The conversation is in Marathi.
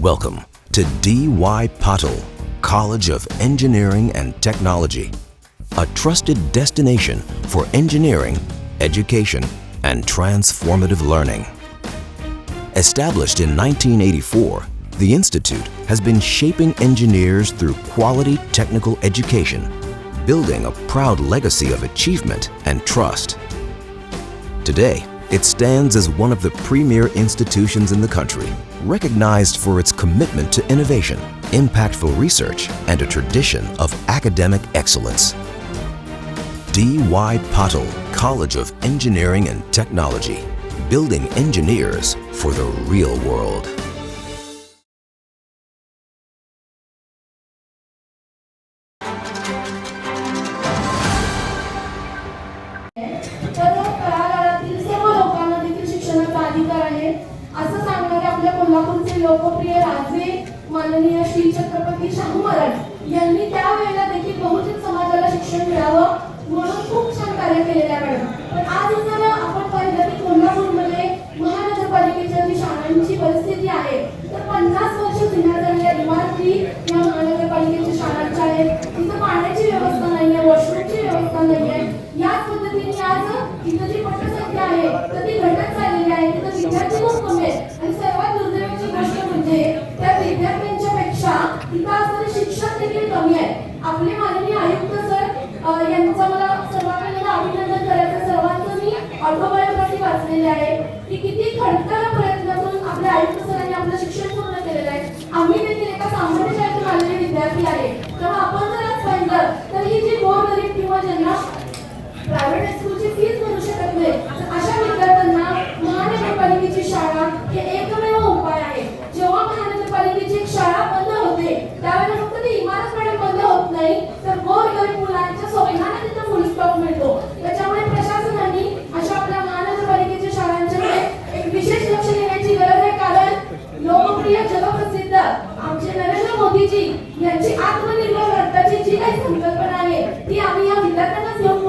Welcome to D.Y. Patil College of Engineering and Technology, a trusted destination for engineering, education, and transformative learning. Established in 1984, the Institute has been shaping engineers through quality technical education, building a proud legacy of achievement and trust. Today, it stands as one of the premier institutions in the country, recognized for its commitment to innovation, impactful research, and a tradition of academic excellence. D.Y. Patil College of Engineering and Technology, building engineers for the real world. लोकप्रिय राजे माननीय श्री छत्रपती शाहू महाराज यांनी त्यावेळेला देखील बहुजन समाजाला शिक्षण मिळावं म्हणून खूप छान कार्य केलेले आहे मॅडम. पण आज जर आपण पाहिलं की कोल्हापूरमध्ये महानगरपालिकेच्या जी शाळांची परिस्थिती आहे तर 50 वर्ष जुन्या झालेल्या इमारती या महानगरपालिकेच्या शाळांच्या आहेत. तिथं पाण्याची व्यवस्था नाही आहे, वॉशरूमची व्यवस्था नाही आहे. याच पद्धतीने आज इथं जी पटसंख्या आहे तर ती घटत चाललेली आहे. तिथं विद्यार्थी खूप कमी आहेत आणि सर्वात दुर्दैवाची गोष्ट म्हणजे त्या विद्यार्थ्यांच्या पेक्षा तिथं असणारे शिक्षक देखील कमी आहेत. आपले माननीय आयुक्त सर यांचं मला सर्वांना अभिनंदन करायचं. सर्वांचं मी ऑटोबायोग्राफी वाचलेली आहे की किती खडतर प्रयत्न करून आपल्या आयुक्त सरांनी आपलं शिक्षण पूर्ण केलेलं आहे. आम्ही देखील एका सामान्य शाळेतून आलेले विद्यार्थी आहे. तेव्हा आपण जर आज पाहिलं तर ही जी गोरगरीब किंवा ज्यांना प्रायव्हेट स्कूलची फीस भरू शकत नाही अशा विद्यार्थ्यांना महानगरपालिकेची शाळा हे एकमेव उपाय आहे. जेव्हा महानगरपालिकेची एक शाळा बंद होते त्यावेळेला फक्त ती इमारत मॅडम बंद होत नाही तर गोरगरीब मुलांच्या स्वप्नांना तिथं फुल स्टॉप मिळतो. त्याच्यामुळे प्रशासनाने अशा आपल्या महानगरपालिकेच्या शाळांच्याकडे एक विशेष लक्ष देण्याची गरज आहे. कारण लोकप्रिय जगप्रसिद्ध आमचे नरेंद्र मोदीजी यांची आत्मनिर्भर भारताची जी काही संकल्पना आहे ती आम्ही या विद्यार्थ्यांनाच घेऊन